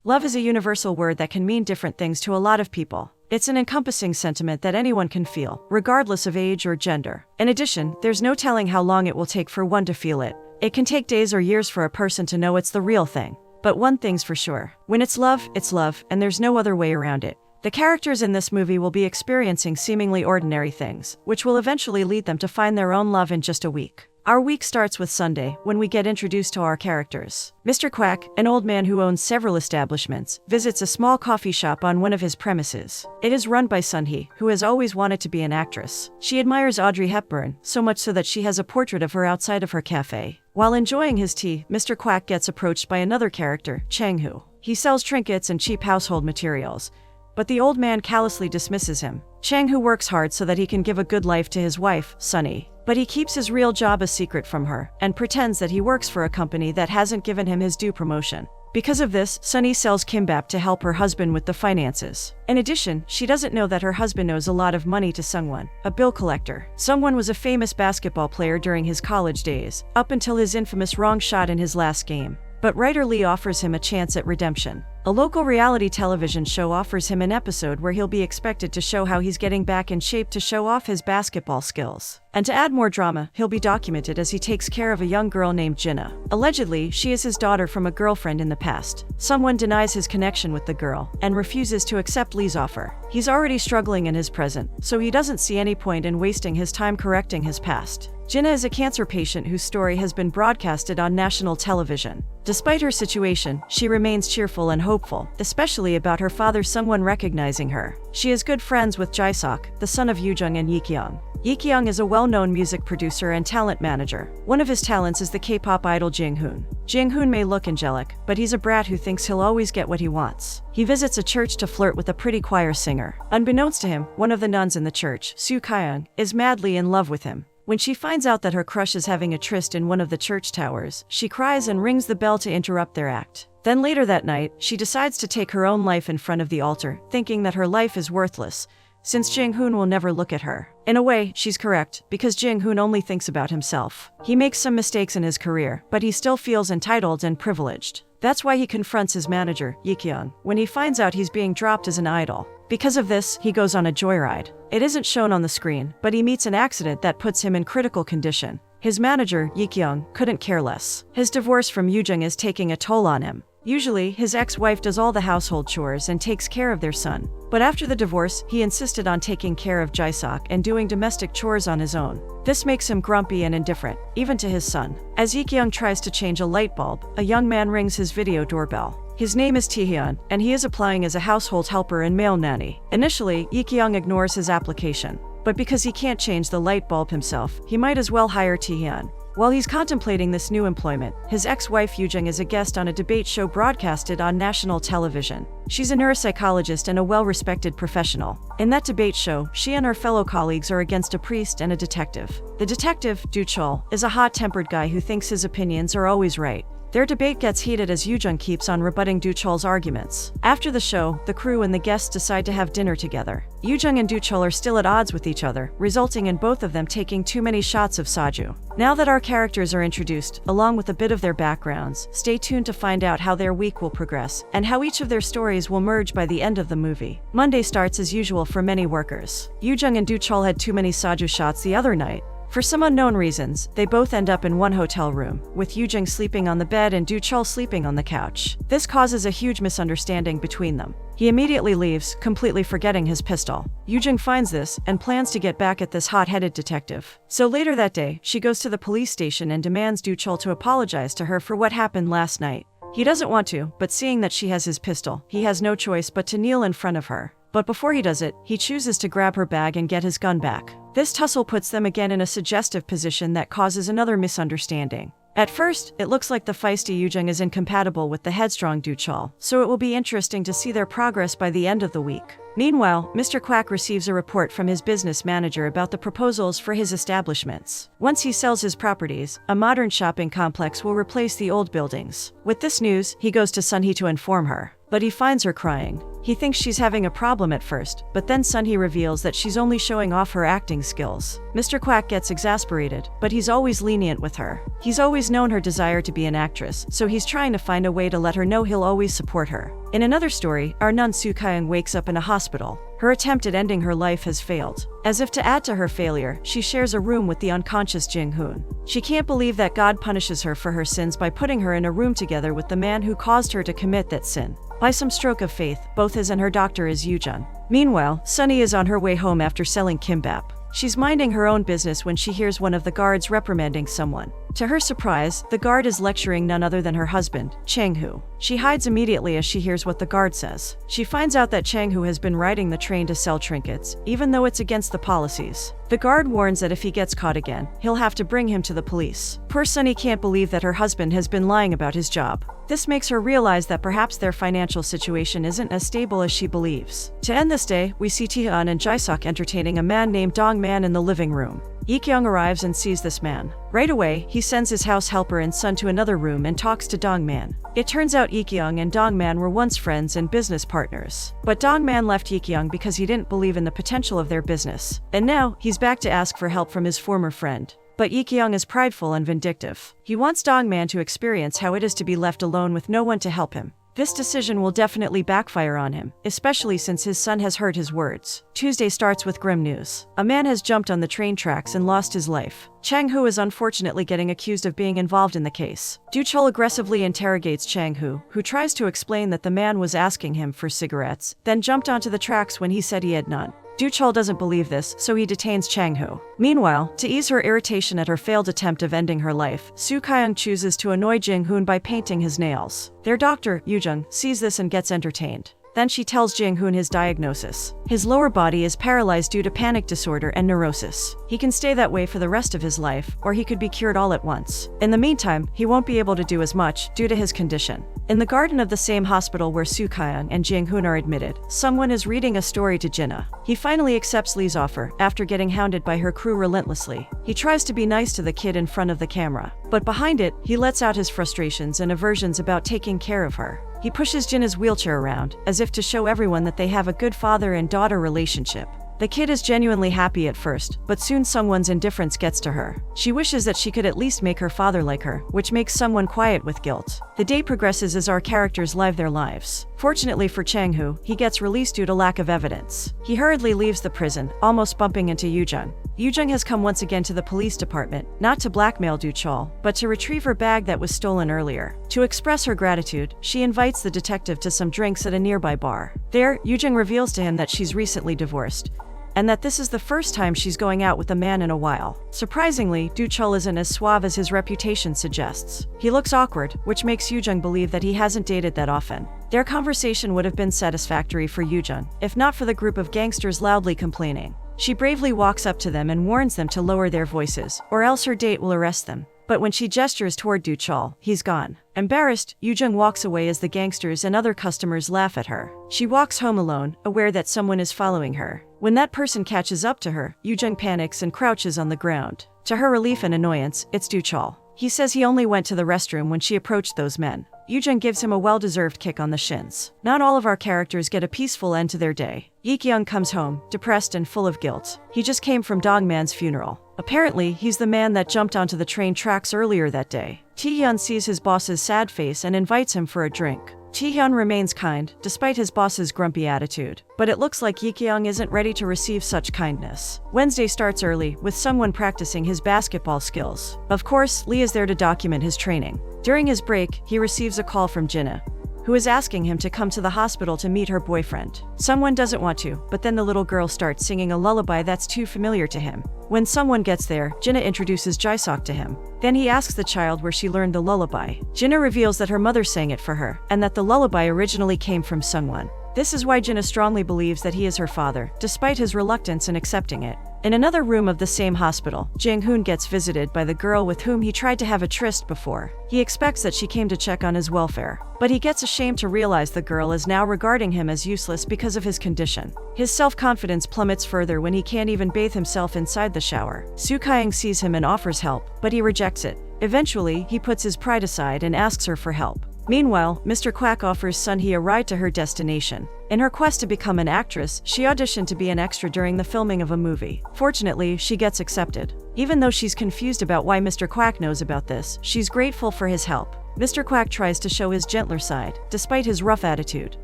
Love is a universal word that can mean different things to a lot of people. It's an encompassing sentiment that anyone can feel, regardless of age or gender. In addition, there's no telling how long it will take for one to feel it. It can take days or years for a person to know it's the real thing. But one thing's for sure. When it's love, and there's no other way around it. The characters in this movie will be experiencing seemingly ordinary things, which will eventually lead them to find their own love in just a week. Our week starts with Sunday, when we get introduced to our characters. Mr. Quack, an old man who owns several establishments, visits a small coffee shop on one of his premises. It is run by Sunhee, who has always wanted to be an actress. She admires Audrey Hepburn, so much so that she has a portrait of her outside of her cafe. While enjoying his tea, Mr. Quack gets approached by another character, Chang-Hu. He sells trinkets and cheap household materials, but the old man callously dismisses him. Chang-Hu works hard so that he can give a good life to his wife, Sunny. But he keeps his real job a secret from her, and pretends that he works for a company that hasn't given him his due promotion. Because of this, Sunny sells kimbap to help her husband with the finances. In addition, she doesn't know that her husband owes a lot of money to Sungwon, a bill collector. Sungwon was a famous basketball player during his college days, up until his infamous wrong shot in his last game. But writer Lee offers him a chance at redemption. A local reality television show offers him an episode where he'll be expected to show how he's getting back in shape to show off his basketball skills. And to add more drama, he'll be documented as he takes care of a young girl named Jinna. Allegedly, she is his daughter from a girlfriend in the past. Someone denies his connection with the girl, and refuses to accept Lee's offer. He's already struggling in his present, so he doesn't see any point in wasting his time correcting his past. Jinna is a cancer patient whose story has been broadcasted on national television. Despite her situation, she remains cheerful and hopeful, especially about her father Sungwon recognizing her. She is good friends with Jae-sok, the son of Yoo-jung and Yi-kyung. Yi-kyung is a well-known music producer and talent manager. One of his talents is the K-pop idol Jang-hoon. Jang-hoon may look angelic, but he's a brat who thinks he'll always get what he wants. He visits a church to flirt with a pretty choir singer. Unbeknownst to him, one of the nuns in the church, Soo Kyung, is madly in love with him. When she finds out that her crush is having a tryst in one of the church towers, she cries and rings the bell to interrupt their act. Then later that night, she decides to take her own life in front of the altar, thinking that her life is worthless, since Jang-hoon will never look at her. In a way, she's correct, because Jang-hoon only thinks about himself. He makes some mistakes in his career, but he still feels entitled and privileged. That's why he confronts his manager, Yi-kyung, when he finds out he's being dropped as an idol. Because of this, he goes on a joyride. It isn't shown on the screen, but he meets an accident that puts him in critical condition. His manager, Yi-kyung, couldn't care less. His divorce from Yoo-jung is taking a toll on him. Usually, his ex-wife does all the household chores and takes care of their son. But after the divorce, he insisted on taking care of Jae-sok and doing domestic chores on his own. This makes him grumpy and indifferent, even to his son. As Yi-kyung tries to change a light bulb, a young man rings his video doorbell. His name is Taehyun, and he is applying as a household helper and male nanny. Initially, Yi-kyung ignores his application. But because he can't change the light bulb himself, he might as well hire Taehyun. While he's contemplating this new employment, his ex-wife Yoo-jung is a guest on a debate show broadcasted on national television. She's a neuropsychologist and a well-respected professional. In that debate show, she and her fellow colleagues are against a priest and a detective. The detective, Do-chol, is a hot-tempered guy who thinks his opinions are always right. Their debate gets heated as Yoo-jung keeps on rebutting Do-chol's arguments. After the show, the crew and the guests decide to have dinner together. Yoo-jung and Do-chol are still at odds with each other, resulting in both of them taking too many shots of soju. Now that our characters are introduced, along with a bit of their backgrounds, stay tuned to find out how their week will progress, and how each of their stories will merge by the end of the movie. Monday starts as usual for many workers. Yoo-jung and Do-chol had too many soju shots the other night. For some unknown reasons, they both end up in one hotel room, with Yoo-jung sleeping on the bed and Do-chol sleeping on the couch. This causes a huge misunderstanding between them. He immediately leaves, completely forgetting his pistol. Yoo-jung finds this, and plans to get back at this hot-headed detective. So later that day, she goes to the police station and demands Do-chol to apologize to her for what happened last night. He doesn't want to, but seeing that she has his pistol, he has no choice but to kneel in front of her. But before he does it, he chooses to grab her bag and get his gun back. This tussle puts them again in a suggestive position that causes another misunderstanding. At first, it looks like the feisty Yoo-jung is incompatible with the headstrong Do-chol, so it will be interesting to see their progress by the end of the week. Meanwhile, Mr. Quack receives a report from his business manager about the proposals for his establishments. Once he sells his properties, a modern shopping complex will replace the old buildings. With this news, he goes to Sunhee to inform her. But he finds her crying. He thinks she's having a problem at first, but then Sunhee reveals that she's only showing off her acting skills. Mr. Quack gets exasperated, but he's always lenient with her. He's always known her desire to be an actress, so he's trying to find a way to let her know he'll always support her. In another story, our nun Soo Kyung wakes up in a hospital. Her attempt at ending her life has failed. As if to add to her failure, she shares a room with the unconscious Jing-hoon. She can't believe that God punishes her for her sins by putting her in a room together with the man who caused her to commit that sin. By some stroke of faith, both his and her doctor is Yoo-jung. Meanwhile, Sunny is on her way home after selling kimbap. She's minding her own business when she hears one of the guards reprimanding someone. To her surprise, the guard is lecturing none other than her husband, Chang-hoo. She hides immediately as she hears what the guard says. She finds out that Chang-hoo has been riding the train to sell trinkets, even though it's against the policies. The guard warns that if he gets caught again, he'll have to bring him to the police. Poor Sunny can't believe that her husband has been lying about his job. This makes her realize that perhaps their financial situation isn't as stable as she believes. To end this day, we see Taehyun and Jae-suk entertaining a man named Dong-man in the living room. Lee-kyung arrives and sees this man. Right away, he sends his house helper and son to another room and talks to Dong-man. It turns out Lee-kyung and Dong-man were once friends and business partners. But Dong-man left Lee-kyung because he didn't believe in the potential of their business. And now, he's back to ask for help from his former friend. But Lee-kyung is prideful and vindictive. He wants Dong-man to experience how it is to be left alone with no one to help him. This decision will definitely backfire on him, especially since his son has heard his words. Tuesday starts with grim news. A man has jumped on the train tracks and lost his life. Chang-hoo is unfortunately getting accused of being involved in the case. Do-chol aggressively interrogates Chang-hoo, who tries to explain that the man was asking him for cigarettes, then jumped onto the tracks when he said he had none. Do-chol doesn't believe this, so he detains Chang-hoo. Meanwhile, to ease her irritation at her failed attempt of ending her life, Soo Kyung chooses to annoy Jing-hoon by painting his nails. Their doctor, Yoo-jung, sees this and gets entertained. Then she tells Jing-hoon his diagnosis. His lower body is paralyzed due to panic disorder and neurosis. He can stay that way for the rest of his life, or he could be cured all at once. In the meantime, he won't be able to do as much due to his condition. In the garden of the same hospital where Soo Kyung and Jing-hoon are admitted, someone is reading a story to Jinna. He finally accepts Lee's offer, after getting hounded by her crew relentlessly. He tries to be nice to the kid in front of the camera, but behind it, he lets out his frustrations and aversions about taking care of her. He pushes Jinna's wheelchair around, as if to show everyone that they have a good father and daughter relationship. The kid is genuinely happy at first, but soon someone's indifference gets to her. She wishes that she could at least make her father like her, which makes someone quiet with guilt. The day progresses as our characters live their lives. Fortunately for Chang-hoo, he gets released due to lack of evidence. He hurriedly leaves the prison, almost bumping into Yoo-jung. Yoo-jung has come once again to the police department, not to blackmail Do-chol, but to retrieve her bag that was stolen earlier. To express her gratitude, she invites the detective to some drinks at a nearby bar. There, Yoo-jung reveals to him that she's recently divorced, and that this is the first time she's going out with a man in a while. Surprisingly, Do-chol isn't as suave as his reputation suggests. He looks awkward, which makes Yoo-jung believe that he hasn't dated that often. Their conversation would have been satisfactory for Yoo-jung, if not for the group of gangsters loudly complaining. She bravely walks up to them and warns them to lower their voices, or else her date will arrest them. But when she gestures toward Do-chol, he's gone. Embarrassed, Yoo-jung walks away as the gangsters and other customers laugh at her. She walks home alone, aware that someone is following her. When that person catches up to her, Yoo-jung panics and crouches on the ground. To her relief and annoyance, it's Do-chol. He says he only went to the restroom when she approached those men. Yoo-jung gives him a well-deserved kick on the shins. Not all of our characters get a peaceful end to their day. Lee-kyung comes home, depressed and full of guilt. He just came from Dong-man's funeral. Apparently, he's the man that jumped onto the train tracks earlier that day. Taehyun sees his boss's sad face and invites him for a drink. Taehyun remains kind, despite his boss's grumpy attitude. But it looks like Lee-kyung isn't ready to receive such kindness. Wednesday starts early, with someone practicing his basketball skills. Of course, Lee is there to document his training. During his break, he receives a call from Jinna, who is asking him to come to the hospital to meet her boyfriend. Someone doesn't want to, but then the little girl starts singing a lullaby that's too familiar to him. When someone gets there, Jinna introduces Jae-suk to him. Then he asks the child where she learned the lullaby. Jinna reveals that her mother sang it for her, and that the lullaby originally came from Sungwon. This is why Jinna strongly believes that he is her father, despite his reluctance in accepting it. In another room of the same hospital, Jang-hoon gets visited by the girl with whom he tried to have a tryst before. He expects that she came to check on his welfare, but he gets ashamed to realize the girl is now regarding him as useless because of his condition. His self-confidence plummets further when he can't even bathe himself inside the shower. Soo Kyung sees him and offers help, but he rejects it. Eventually, he puts his pride aside and asks her for help. Meanwhile, Mr. Quack offers Sun-hee a ride to her destination. In her quest to become an actress, she auditioned to be an extra during the filming of a movie. Fortunately, she gets accepted. Even though she's confused about why Mr. Quack knows about this, she's grateful for his help. Mr. Quack tries to show his gentler side, despite his rough attitude.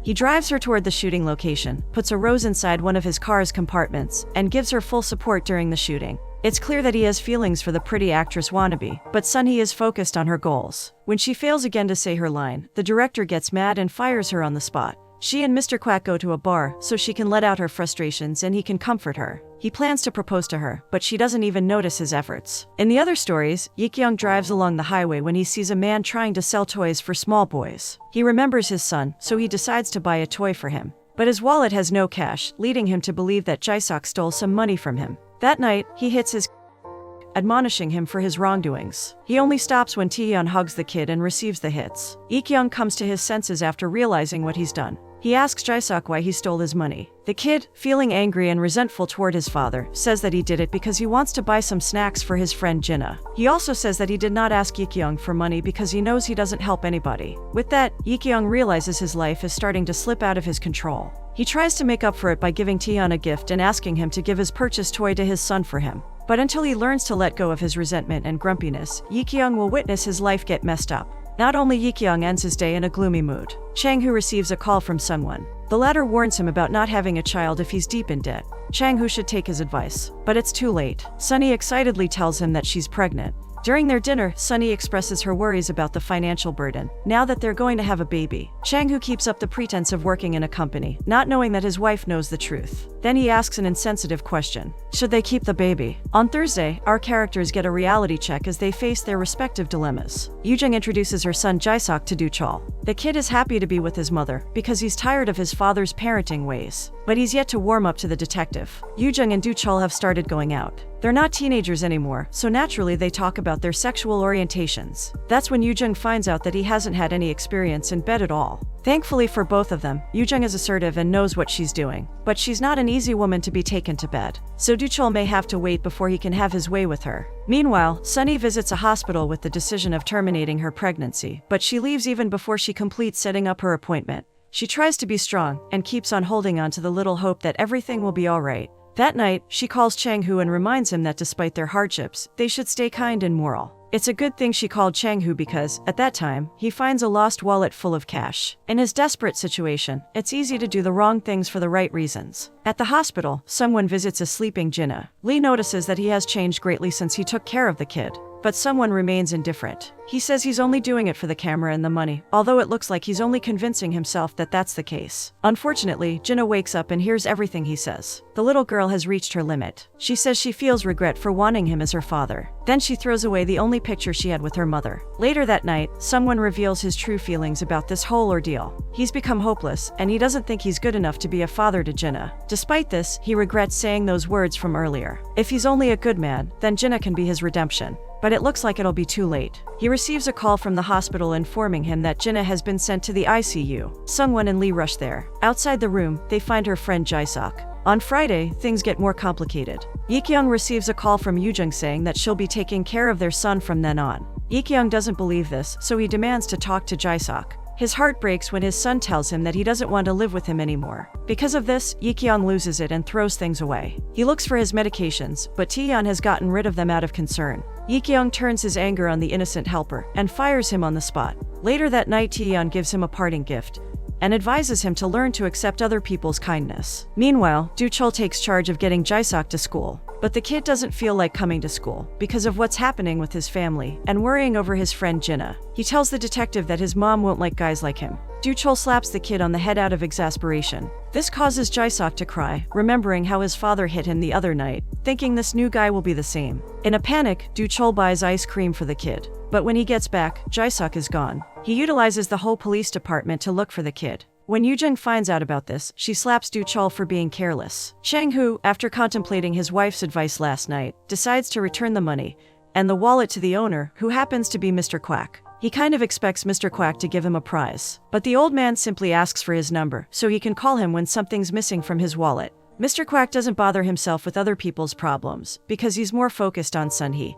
He drives her toward the shooting location, puts a rose inside one of his car's compartments, and gives her full support during the shooting. It's clear that he has feelings for the pretty actress wannabe, but Sun-hee is focused on her goals. When she fails again to say her line, the director gets mad and fires her on the spot. She and Mr. Quack go to a bar so she can let out her frustrations and he can comfort her. He plans to propose to her, but she doesn't even notice his efforts. In the other stories, Yi-kyung drives along the highway when he sees a man trying to sell toys for small boys. He remembers his son, so he decides to buy a toy for him. But his wallet has no cash, leading him to believe that Jae-sok stole some money from him. That night, he hits his admonishing him for his wrongdoings. He only stops when Taeyeon hugs the kid and receives the hits. Yi-kyung comes to his senses after realizing what he's done. He asks Jae-sok why he stole his money. The kid, feeling angry and resentful toward his father, says that he did it because he wants to buy some snacks for his friend Jinna. He also says that he did not ask Yi-kyung for money because he knows he doesn't help anybody. With that, Yi-kyung realizes his life is starting to slip out of his control. He tries to make up for it by giving Taeyeon a gift and asking him to give his purchased toy to his son for him. But until he learns to let go of his resentment and grumpiness, Yi-kyung will witness his life get messed up. Not only Yi-kyung ends his day in a gloomy mood. Chang-hoo receives a call from someone. The latter warns him about not having a child if he's deep in debt. Chang-hoo should take his advice. But it's too late. Sunny excitedly tells him that she's pregnant. During their dinner, Sunny expresses her worries about the financial burden, now that they're going to have a baby. Chang-hoo keeps up the pretense of working in a company, not knowing that his wife knows the truth. Then he asks an insensitive question. Should they keep the baby? On Thursday, our characters get a reality check as they face their respective dilemmas. Yoo-jung introduces her son Jae-sok to Do-chol. The kid is happy to be with his mother, because he's tired of his father's parenting ways. But he's yet to warm up to the detective. Yoo-jung and Do-chol have started going out. They're not teenagers anymore, so naturally they talk about their sexual orientations. That's when Yoo-jung finds out that he hasn't had any experience in bed at all. Thankfully for both of them, Yoo-jung is assertive and knows what she's doing. But she's not an easy woman to be taken to bed. So Do-chol may have to wait before he can have his way with her. Meanwhile, Sunny visits a hospital with the decision of terminating her pregnancy, but she leaves even before she completes setting up her appointment. She tries to be strong and keeps on holding on to the little hope that everything will be alright. That night, she calls Chang-hoo and reminds him that despite their hardships, they should stay kind and moral. It's a good thing she called Chang-hoo because, at that time, he finds a lost wallet full of cash. In his desperate situation, it's easy to do the wrong things for the right reasons. At the hospital, someone visits a sleeping Jinna. Lee notices that he has changed greatly since he took care of the kid. But someone remains indifferent. He says he's only doing it for the camera and the money, although it looks like he's only convincing himself that that's the case. Unfortunately, Jinna wakes up and hears everything he says. The little girl has reached her limit. She says she feels regret for wanting him as her father. Then she throws away the only picture she had with her mother. Later that night, someone reveals his true feelings about this whole ordeal. He's become hopeless, and he doesn't think he's good enough to be a father to Jinna. Despite this, he regrets saying those words from earlier. If he's only a good man, then Jinna can be his redemption. But it looks like it'll be too late. He receives a call from the hospital informing him that Jinna has been sent to the ICU. Sungwon and Lee rush there. Outside the room, they find her friend Jae-sok. On Friday, things get more complicated. Yi-kyung receives a call from Yoo-jung saying that she'll be taking care of their son from then on. Yi-kyung doesn't believe this, so he demands to talk to Jae-sok. His heart breaks when his son tells him that he doesn't want to live with him anymore. Because of this, Yi-kyung loses it and throws things away. He looks for his medications, but Taeyeon has gotten rid of them out of concern. Yi-kyung turns his anger on the innocent helper and fires him on the spot. Later that night, Taeyeon gives him a parting gift and advises him to learn to accept other people's kindness. Meanwhile, Do-chol takes charge of getting Jae-sok to school. But the kid doesn't feel like coming to school because of what's happening with his family and worrying over his friend Jinna. He tells the detective that his mom won't like guys like him. Do-chol slaps the kid on the head out of exasperation. This causes Jae-sok to cry, remembering how his father hit him the other night, thinking this new guy will be the same. In a panic, Do-chol buys ice cream for the kid. But when he gets back, Jae-sok is gone. He utilizes the whole police department to look for the kid. When Yoo-jung finds out about this, she slaps Do-chol for being careless. Chang-hoo, after contemplating his wife's advice last night, decides to return the money and the wallet to the owner, who happens to be Mr. Quack. He kind of expects Mr. Quack to give him a prize, but the old man simply asks for his number so he can call him when something's missing from his wallet. Mr. Quack doesn't bother himself with other people's problems because he's more focused on Sun-hee,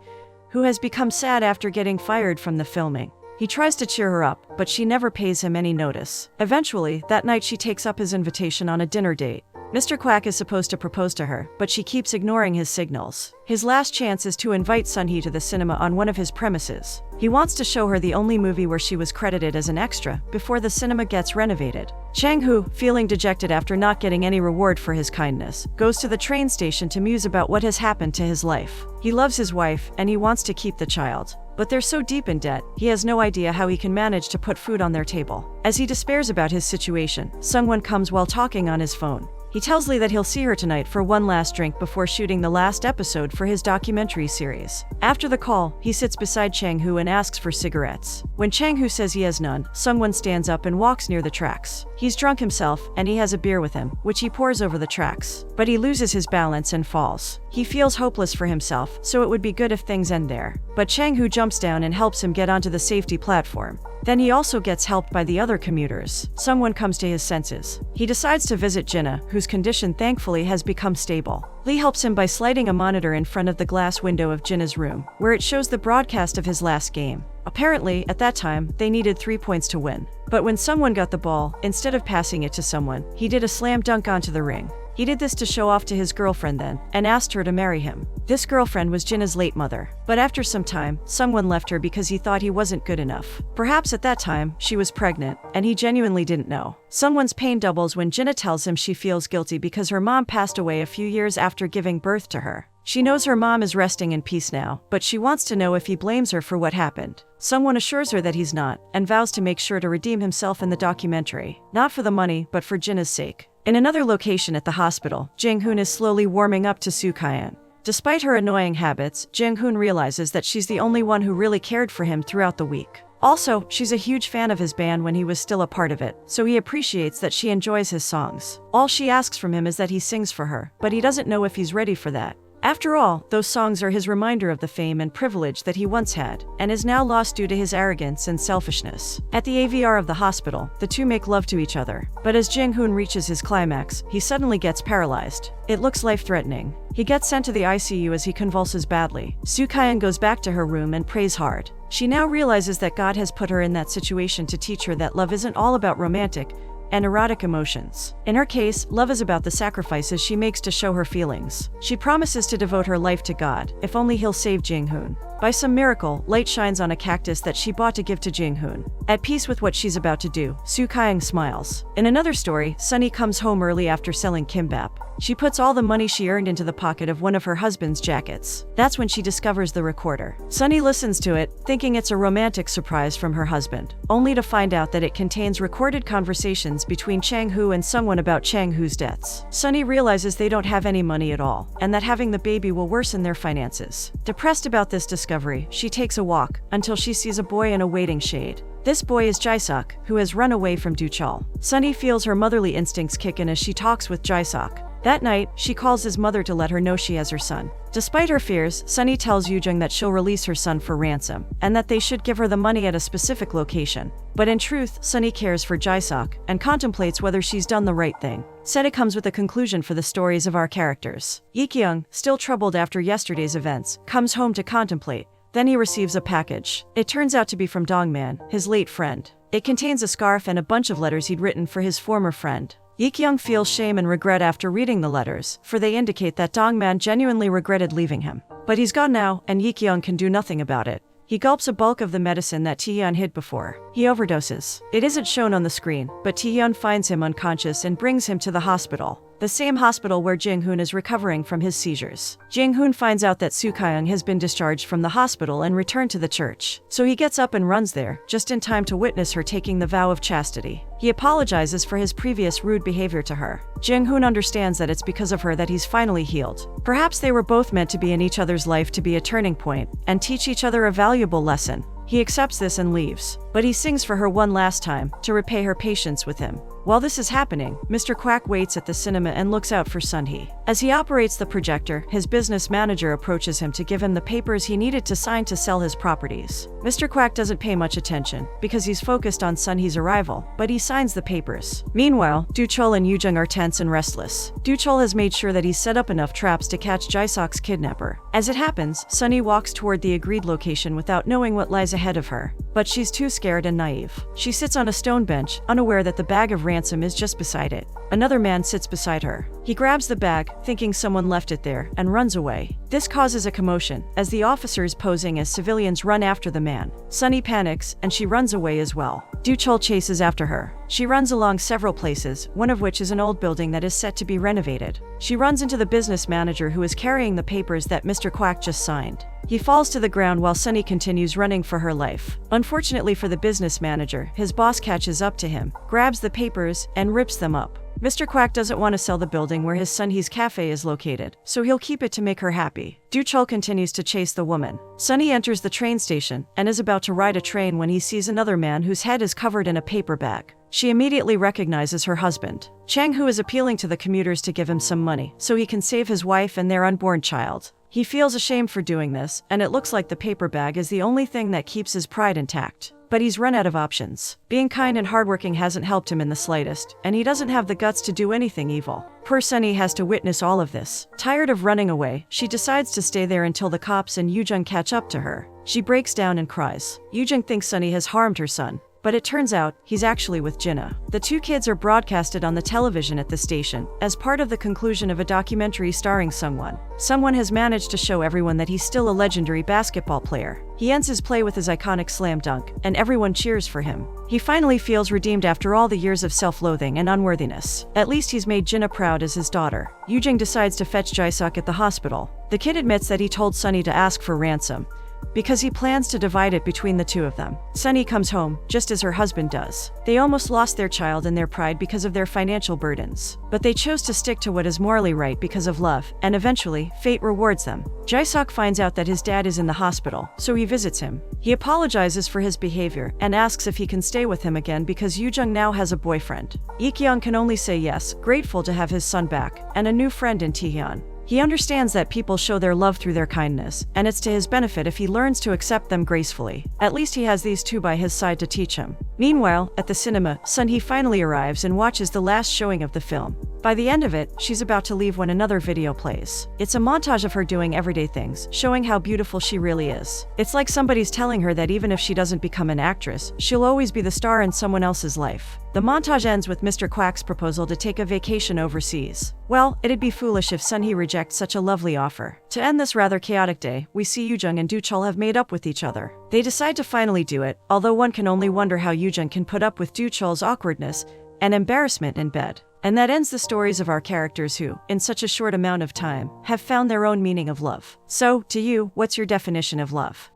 who has become sad after getting fired from the filming. He tries to cheer her up, but she never pays him any notice. Eventually, that night she takes up his invitation on a dinner date. Mr. Quack is supposed to propose to her, but she keeps ignoring his signals. His last chance is to invite Sunhee to the cinema on one of his premises. He wants to show her the only movie where she was credited as an extra before the cinema gets renovated. Chang-hoo, feeling dejected after not getting any reward for his kindness, goes to the train station to muse about what has happened to his life. He loves his wife, and he wants to keep the child. But they're so deep in debt, he has no idea how he can manage to put food on their table. As he despairs about his situation, Sungwon comes while talking on his phone. He tells Lee that he'll see her tonight for one last drink before shooting the last episode for his documentary series. After the call, he sits beside Chang-hoo and asks for cigarettes. When Chang-hoo says he has none, Sungwon stands up and walks near the tracks. He's drunk himself, and he has a beer with him, which he pours over the tracks. But he loses his balance and falls. He feels hopeless for himself, so it would be good if things end there. But Chang-hoo jumps down and helps him get onto the safety platform. Then he also gets helped by the other commuters. Sungwon comes to his senses. He decides to visit Jinna, whose condition thankfully has become stable. Lee helps him by sliding a monitor in front of the glass window of Jinna's room, where it shows the broadcast of his last game. Apparently, at that time, they needed 3 points to win. But when Sungwon got the ball, instead of passing it to someone, he did a slam dunk onto the ring. He did this to show off to his girlfriend then, and asked her to marry him. This girlfriend was Jinna's late mother. But after some time, Sungwon left her because he thought he wasn't good enough. Perhaps at that time, she was pregnant, and he genuinely didn't know. Sungwon's pain doubles when Jinna tells him she feels guilty because her mom passed away a few years after giving birth to her. She knows her mom is resting in peace now, but she wants to know if he blames her for what happened. Sungwon assures her that he's not, and vows to make sure to redeem himself in the documentary. Not for the money, but for Jinna's sake. In another location at the hospital, Jang-hoon is slowly warming up to Soo Kyan. Despite her annoying habits, Jang-hoon realizes that she's the only one who really cared for him throughout the week. Also, she's a huge fan of his band when he was still a part of it, so he appreciates that she enjoys his songs. All she asks from him is that he sings for her, but he doesn't know if he's ready for that. After all, those songs are his reminder of the fame and privilege that he once had, and is now lost due to his arrogance and selfishness. At the AVR of the hospital, the two make love to each other. But as Jang-hoon reaches his climax, he suddenly gets paralyzed. It looks life-threatening. He gets sent to the ICU as he convulses badly. Soo Kyan goes back to her room and prays hard. She now realizes that God has put her in that situation to teach her that love isn't all about romantic and erotic emotions. In her case, love is about the sacrifices she makes to show her feelings. She promises to devote her life to God, if only he'll save Jang-hoon. By some miracle, light shines on a cactus that she bought to give to Jang-hoon. At peace with what she's about to do, Soo Kyan smiles. In another story, Sunny comes home early after selling kimbap. She puts all the money she earned into the pocket of one of her husband's jackets. That's when she discovers the recorder. Sunny listens to it, thinking it's a romantic surprise from her husband, only to find out that it contains recorded conversations between Chang-hoo and Sungwon about Chang-hoo's debts. Sunny realizes they don't have any money at all, and that having the baby will worsen their finances. Depressed about this discovery, she takes a walk, until she sees a boy in a waiting shade. This boy is Jae-suk, who has run away from Do-chul. Sunny feels her motherly instincts kick in as she talks with Jae-suk. That night, she calls his mother to let her know she has her son. Despite her fears, Sunny tells Yoo-jung that she'll release her son for ransom, and that they should give her the money at a specific location. But in truth, Sunny cares for Jae-suk, and contemplates whether she's done the right thing. Seta comes with a conclusion for the stories of our characters. Yi-kyung, still troubled after yesterday's events, comes home to contemplate. Then he receives a package. It turns out to be from Dongman, his late friend. It contains a scarf and a bunch of letters he'd written for his former friend. Yi-kyung feels shame and regret after reading the letters, for they indicate that Dongman genuinely regretted leaving him. But he's gone now, and Yi-kyung can do nothing about it. He gulps a bulk of the medicine that Taehyun hid before. He overdoses. It isn't shown on the screen, but Taehyun finds him unconscious and brings him to the hospital. The same hospital where Jang-hoon is recovering from his seizures. Jang-hoon finds out that Soo Kyung has been discharged from the hospital and returned to the church. So he gets up and runs there, just in time to witness her taking the vow of chastity. He apologizes for his previous rude behavior to her. Jang-hoon understands that it's because of her that he's finally healed. Perhaps they were both meant to be in each other's life to be a turning point, and teach each other a valuable lesson. He accepts this and leaves. But he sings for her one last time, to repay her patience with him. While this is happening, Mr. Quack waits at the cinema and looks out for Sunhee. As he operates the projector, his business manager approaches him to give him the papers he needed to sign to sell his properties. Mr. Quack doesn't pay much attention, because he's focused on Sunhee's arrival, but he signs the papers. Meanwhile, Do-chul and Yoo-jung are tense and restless. Do-chul has made sure that he's set up enough traps to catch Jae-suk's kidnapper. As it happens, Sunhee walks toward the agreed location without knowing what lies ahead of her. but she's too scared and naive. She sits on a stone bench, unaware that the bag of ransom is just beside it. Another man sits beside her. He grabs the bag, thinking someone left it there, and runs away. This causes a commotion, as the officers posing as civilians run after the man. Sunny panics, and she runs away as well. Du-chul chases after her. She runs along several places, one of which is an old building that is set to be renovated. She runs into the business manager who is carrying the papers that Mr. Quack just signed. He falls to the ground while Sunny continues running for her life. Unfortunately for the business manager, his boss catches up to him, grabs the papers, and rips them up. Mr. Quack doesn't want to sell the building where his Sunhee's cafe is located, so he'll keep it to make her happy. Du-chul continues to chase the woman. Sunny enters the train station and is about to ride a train when he sees another man whose head is covered in a paper bag. She immediately recognizes her husband, Chang, who is appealing to the commuters to give him some money so he can save his wife and their unborn child. He feels ashamed for doing this, and it looks like the paper bag is the only thing that keeps his pride intact. But he's run out of options. Being kind and hardworking hasn't helped him in the slightest, and he doesn't have the guts to do anything evil. Poor Sunny has to witness all of this. Tired of running away, she decides to stay there until the cops and Yoo-jung catch up to her. She breaks down and cries. Yoo-jung thinks Sunny has harmed her son, but it turns out he's actually with Jinnah. The two kids are broadcasted on the television at the station as part of the conclusion of a documentary starring Sungwon. Sungwon has managed to show everyone that he's still a legendary basketball player. He ends his play with his iconic slam dunk, and everyone cheers for him. He finally feels redeemed after all the years of self-loathing and unworthiness. At least he's made Jinnah proud as his daughter. Yoo-jung decides to fetch Jae-suk at the hospital. The kid admits that he told Sunny to ask for ransom, because he plans to divide it between the two of them. Sunny comes home, just as her husband does. They almost lost their child and their pride because of their financial burdens. But they chose to stick to what is morally right because of love, and eventually, fate rewards them. Jae-suk finds out that his dad is in the hospital, so he visits him. He apologizes for his behavior, and asks if he can stay with him again because Yoo-jung now has a boyfriend. Ik-yeong can only say yes, grateful to have his son back, and a new friend in Taehyun. He understands that people show their love through their kindness, and it's to his benefit if he learns to accept them gracefully. At least he has these two by his side to teach him. Meanwhile, at the cinema, Sunhee finally arrives and watches the last showing of the film. By the end of it, she's about to leave when another video plays. It's a montage of her doing everyday things, showing how beautiful she really is. It's like somebody's telling her that even if she doesn't become an actress, she'll always be the star in someone else's life. The montage ends with Mr. Quack's proposal to take a vacation overseas. Well, it'd be foolish if Sunhee rejects such a lovely offer. To end this rather chaotic day, we see Yoo-jung and Du-chul have made up with each other. They decide to finally do it, although one can only wonder how Yoo-jung can put up with Du-chul's awkwardness and embarrassment in bed. And that ends the stories of our characters who, in such a short amount of time, have found their own meaning of love. So, to you, what's your definition of love?